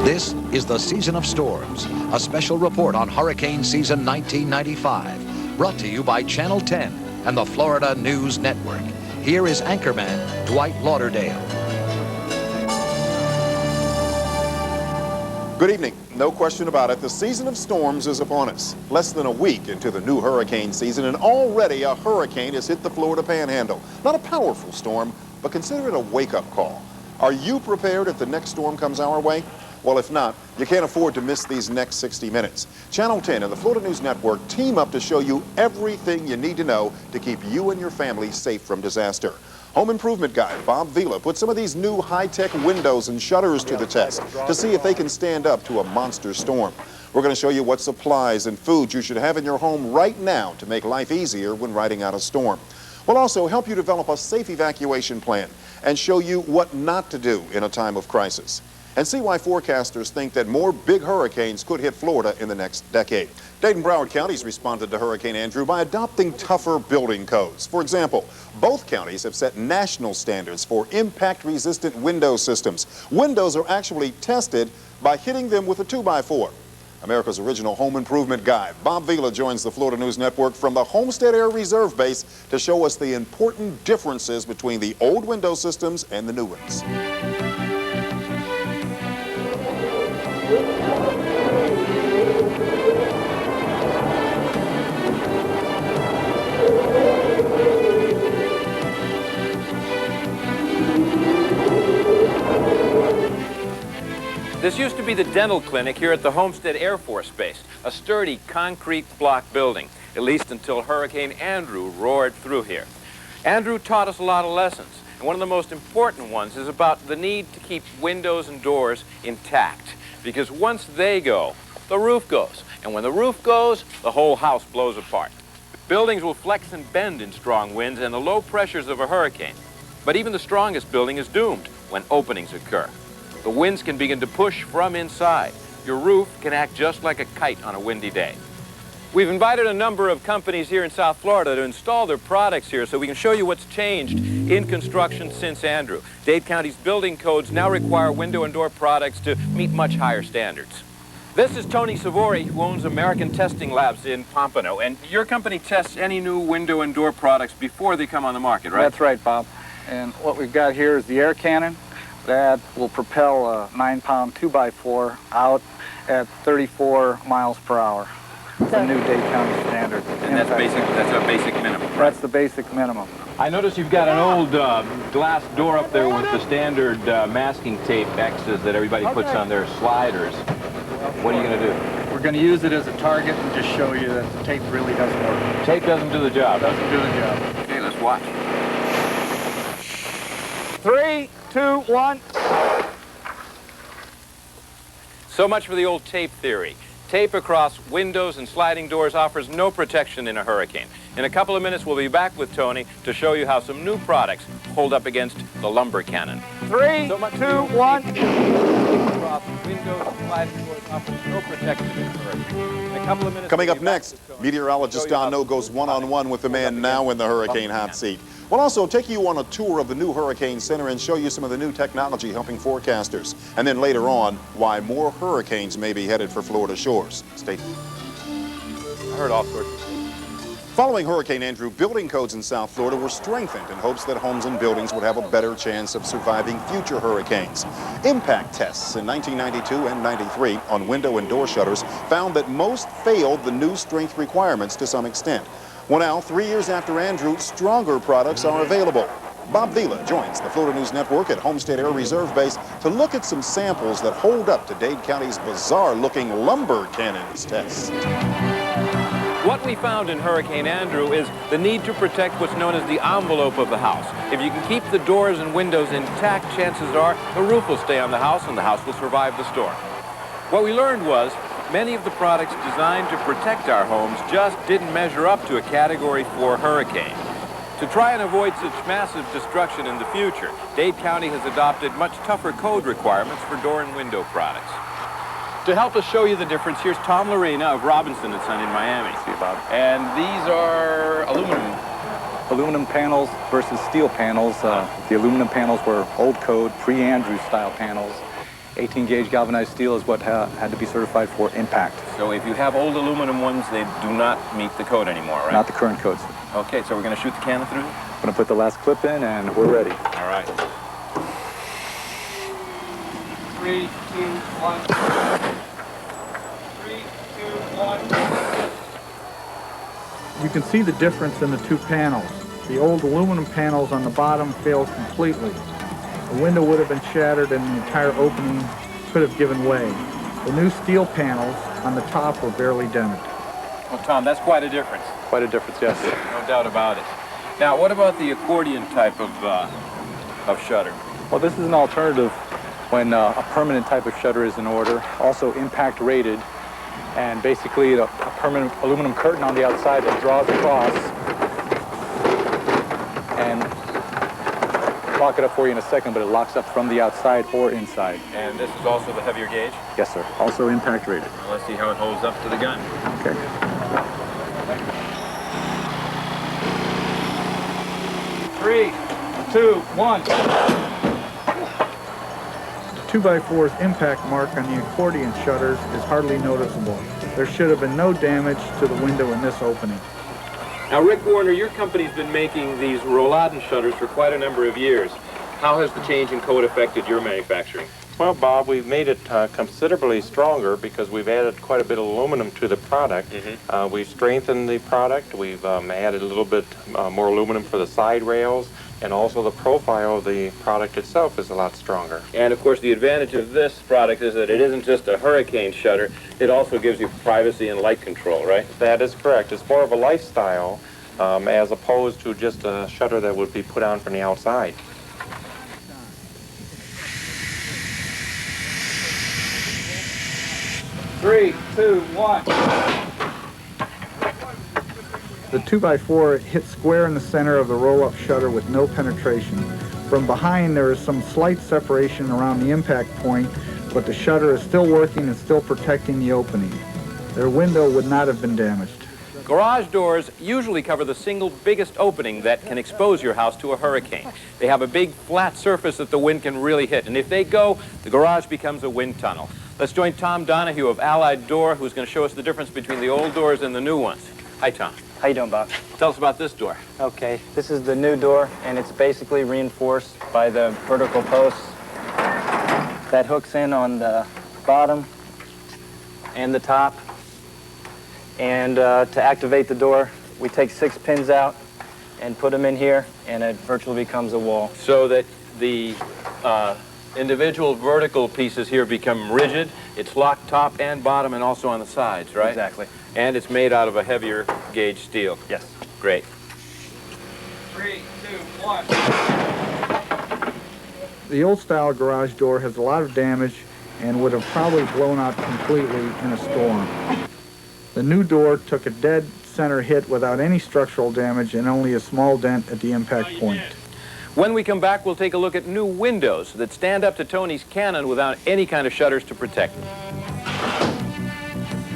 This is the Season of Storms, a special report on hurricane season 1995, brought to you by Channel 10 and the Florida News Network. Here is anchorman Dwight Lauderdale. Good evening. No question about it, the season of storms is upon us. Less than a week into the new hurricane season, and already a hurricane has hit the Florida Panhandle. Not a powerful storm, but consider it a wake-up call. Are you prepared if the next storm comes our way? Well, if not, you can't afford to miss these next 60 minutes. Channel 10 and the Florida News Network team up to show you everything you need to know to keep you and your family safe from disaster. Home improvement guy Bob Vila put some of these new high-tech windows and shutters to the test to see if they can stand up to a monster storm. We're going to show you what supplies and food you should have in your home right now to make life easier when riding out a storm. We'll also help you develop a safe evacuation plan and show you what not to do in a time of crisis. And see why forecasters think that more big hurricanes could hit Florida in the next decade. Dade and Broward counties responded to Hurricane Andrew by adopting tougher building codes. For example, both counties have set national standards for impact-resistant window systems. Windows are actually tested by hitting them with a 2x4. America's original home improvement guy, Bob Vila, joins the Florida News Network from the Homestead Air Reserve Base to show us the important differences between the old window systems and the new ones. This used to be the dental clinic here at the Homestead Air Force Base, a sturdy concrete block building, at least until Hurricane Andrew roared through here. Andrew taught us a lot of lessons, and one of the most important ones is about the need to keep windows and doors intact, because once they go, the roof goes, and when the roof goes, the whole house blows apart. Buildings will flex and bend in strong winds and the low pressures of a hurricane, but even the strongest building is doomed when openings occur. The winds can begin to push from inside. Your roof can act just like a kite on a windy day. We've invited a number of companies here in South Florida to install their products here so we can show you what's changed in construction since Andrew. Dade County's building codes now require window and door products to meet much higher standards. This is Tony Savori, who owns American Testing Labs in Pompano, and your company tests any new window and door products before they come on the market, right? That's right, Bob. And what we've got here is the air cannon. That will propel a 9-pound 2x4 out at 34 miles per hour. It's a new Dade County standard. And that's a basic minimum, right? That's the basic minimum. I notice you've got an old glass door up there with the standard masking tape X's that everybody puts on their sliders. What are you going to do? We're going to use it as a target and just show you that the tape really doesn't work. Tape doesn't do the job. Doesn't do the job. Okay, let's watch. 3, 2, 1. So much for the old tape theory. Tape across windows and sliding doors offers no protection in a hurricane. In a couple of minutes, we'll be back with Tony to show you how some new products hold up against the lumber cannon. 3, 2, 1. Across windows and sliding doors offers no protection in a hurricane. In a couple of minutes. Coming up next, meteorologist Don No goes one-on-one with the man now in the hurricane hot seat. We'll also take you on a tour of the new Hurricane Center and show you some of the new technology helping forecasters. And then later on, why more hurricanes may be headed for Florida shores. Stay tuned. I heard all sorts of things. Following Hurricane Andrew, building codes in South Florida were strengthened in hopes that homes and buildings would have a better chance of surviving future hurricanes. Impact tests in 1992 and 93 on window and door shutters found that most failed the new strength requirements to some extent. Well, now, 3 years after Andrew, stronger products are available. Bob Vila joins the Florida News Network at Homestead Air Reserve Base to look at some samples that hold up to Dade County's bizarre-looking lumber cannons test. What we found in Hurricane Andrew is the need to protect what's known as the envelope of the house. If you can keep the doors and windows intact, chances are the roof will stay on the house and the house will survive the storm. What we learned was many of the products designed to protect our homes just didn't measure up to a Category 4 hurricane. To try and avoid such massive destruction in the future, Dade County has adopted much tougher code requirements for door and window products. To help us show you the difference, here's Tom Lorena of Robinson & Son in Miami. See, Bob. And these are aluminum. Aluminum panels versus steel panels. The aluminum panels were old code, pre-Andrew style panels. 18-gauge galvanized steel is what had to be certified for impact. So if you have old aluminum ones, they do not meet the code anymore, right? Not the current codes. Okay, so we're going to shoot the cannon through? I'm going to put the last clip in, and we're ready. All right. 3, 2, 1. 3, 2, 1. You can see the difference in the two panels. The old aluminum panels on the bottom failed completely. The window would have been shattered and the entire opening could have given way. The new steel panels on the top were barely dented. Well, Tom, that's quite a difference. Quite a difference, yes. No doubt about it. Now, what about the accordion type of shutter? Well, this is an alternative when a permanent type of shutter is in order, also impact rated, and basically a permanent aluminum curtain on the outside that draws across and lock it up for you in a second, but it locks up from the outside or inside. And this is also the heavier gauge? Yes, sir. Also impact rated. Well, let's see how it holds up to the gun. Okay. Three, 2, 1. The 2x4's impact mark on the accordion shutters is hardly noticeable. There should have been no damage to the window in this opening. Now, Rick Warner, your company's been making these Rolladin shutters for quite a number of years. How has the change in code affected your manufacturing? Well, Bob, we've made it considerably stronger because we've added quite a bit of aluminum to the product. We've strengthened the product. We've added a little bit more aluminum for the side rails, and also the profile of the product itself is a lot stronger. And, of course, the advantage of this product is that it isn't just a hurricane shutter. It also gives you privacy and light control, right? That is correct. It's more of a lifestyle as opposed to just a shutter that would be put on from the outside. Three, 2, 1. The 2x4 hit square in the center of the roll-up shutter with no penetration. From behind, there is some slight separation around the impact point, but the shutter is still working and still protecting the opening. Their window would not have been damaged. Garage doors usually cover the single biggest opening that can expose your house to a hurricane. They have a big flat surface that the wind can really hit, and if they go, the garage becomes a wind tunnel. Let's join Tom Donahue of Allied Door, who's going to show us the difference between the old doors and the new ones. Hi, Tom. How you doing, Bob? Tell us about this door. Okay, this is the new door, and it's basically reinforced by the vertical posts that hooks in on the bottom and the top. And to activate the door, we take 6 pins out and put them in here, and it virtually becomes a wall. So that the individual vertical pieces here become rigid. It's locked top and bottom and also on the sides, right? Exactly. And it's made out of a heavier gauge steel. Yes. Great. 3, 2, 1. The old-style garage door has a lot of damage and would have probably blown out completely in a storm. The new door took a dead center hit without any structural damage and only a small dent at the impact point. When we come back, we'll take a look at new windows that stand up to Tony's cannon without any kind of shutters to protect them.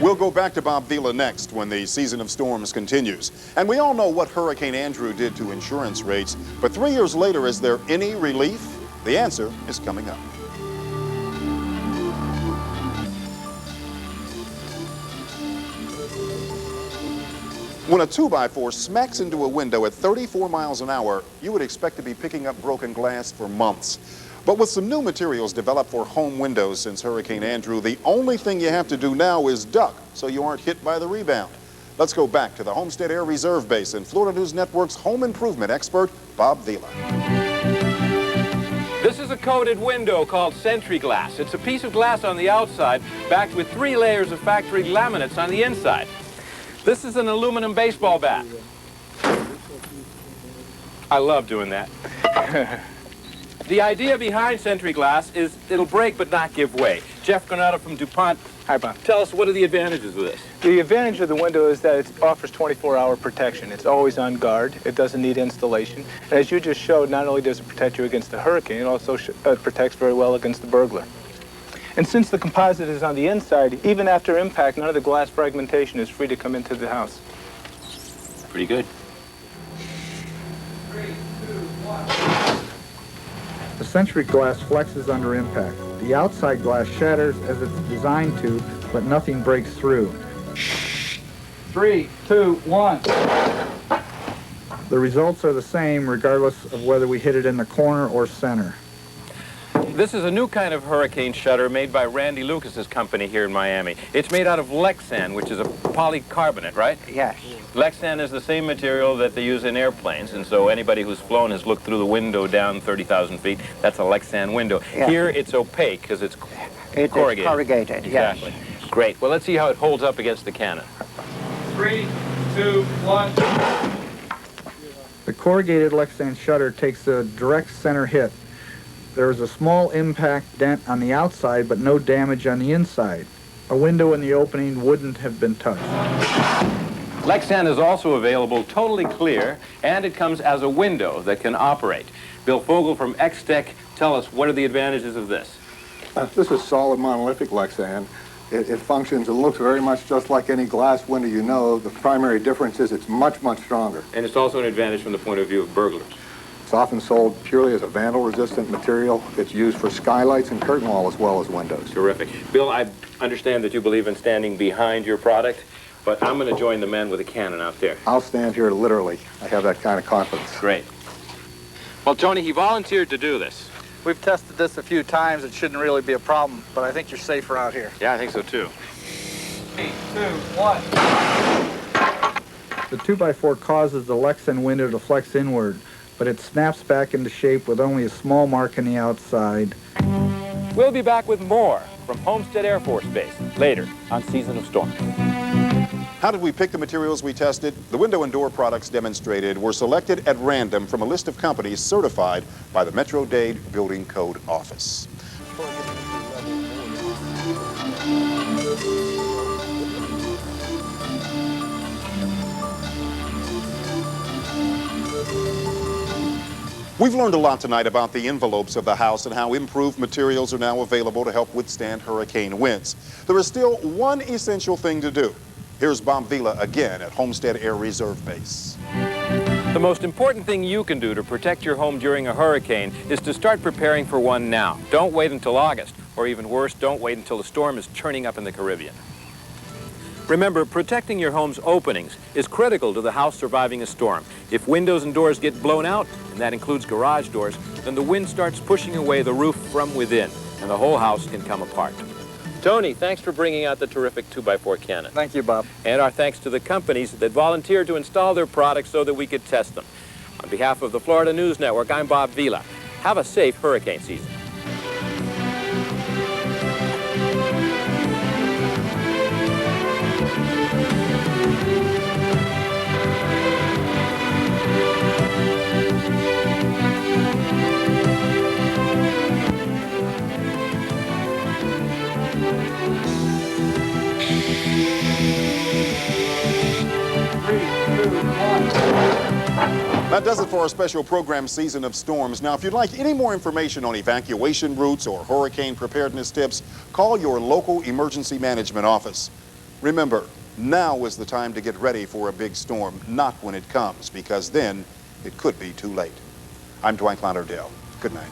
We'll go back to Bob Vila next when the season of storms continues. And we all know what Hurricane Andrew did to insurance rates, but 3 years later, is there any relief? The answer is coming up. When a 2x4 smacks into a window at 34 miles an hour, you would expect to be picking up broken glass for months. But with some new materials developed for home windows since Hurricane Andrew, the only thing you have to do now is duck so you aren't hit by the rebound. Let's go back to the Homestead Air Reserve Base and Florida News Network's home improvement expert, Bob Vila. This is a coated window called Sentry Glass. It's a piece of glass on the outside backed with 3 layers of factory laminates on the inside. This is an aluminum baseball bat. I love doing that. The idea behind Sentry Glass is it'll break but not give way. Jeff Granata from DuPont. Hi, Bob. Tell us, what are the advantages of this? The advantage of the window is that it offers 24-hour protection. It's always on guard. It doesn't need installation. And as you just showed, not only does it protect you against the hurricane, it also protects very well against the burglar. And since the composite is on the inside, even after impact, none of the glass fragmentation is free to come into the house. Pretty good. 3, 2, 1. The Sentry Glass flexes under impact. The outside glass shatters as it's designed to, but nothing breaks through. 3, 2, 1. The results are the same regardless of whether we hit it in the corner or center. This is a new kind of hurricane shutter made by Randy Lucas's company here in Miami. It's made out of Lexan, which is a polycarbonate, right? Yes. Lexan is the same material that they use in airplanes, and so anybody who's flown has looked through the window down 30,000 feet. That's a Lexan window. Yes. Here it's opaque because it's It corrugated. is corrugated, Exactly. yes. Great. Well, let's see how it holds up against the cannon. 3, 2, 1. The corrugated Lexan shutter takes a direct center hit. There is a small impact dent on the outside, but no damage on the inside. A window in the opening wouldn't have been touched. Lexan is also available totally clear, and it comes as a window that can operate. Bill Voegele from EXTECH, tell us, what are the advantages of this? This is solid monolithic Lexan. It functions and looks very much just like any glass window you know. The primary difference is it's much, much stronger. And it's also an advantage from the point of view of burglars. It's often sold purely as a vandal-resistant material. It's used for skylights and curtain wall as well as windows. Terrific. Bill, I understand that you believe in standing behind your product, but I'm going to join the men with a cannon out there. I'll stand here literally. I have that kind of confidence. Great. Well, Tony, he volunteered to do this. We've tested this a few times. It shouldn't really be a problem, but I think you're safer out here. Yeah, I think so, too. 3, 2, 1. The 2x4 causes the Lexan window to flex inward, but it snaps back into shape with only a small mark on the outside. We'll be back with more from Homestead Air Force Base later on Season of Storms. How did we pick the materials we tested? The window and door products demonstrated were selected at random from a list of companies certified by the Metro-Dade Building Code Office. We've learned a lot tonight about the envelopes of the house and how improved materials are now available to help withstand hurricane winds. There is still one essential thing to do. Here's Bob Vila again at Homestead Air Reserve Base. The most important thing you can do to protect your home during a hurricane is to start preparing for one now. Don't wait until August, or even worse, don't wait until the storm is churning up in the Caribbean. Remember, protecting your home's openings is critical to the house surviving a storm. If windows and doors get blown out, and that includes garage doors, then the wind starts pushing away the roof from within, and the whole house can come apart. Tony, thanks for bringing out the terrific 2x4 cannon. Thank you, Bob. And our thanks to the companies that volunteered to install their products so that we could test them. On behalf of the Florida News Network, I'm Bob Vila. Have a safe hurricane season. That does it for our special program, Season of Storms. Now, if you'd like any more information on evacuation routes or hurricane preparedness tips, call your local emergency management office. Remember, now is the time to get ready for a big storm, not when it comes, because then it could be too late. I'm Dwight Lauderdale. Good night.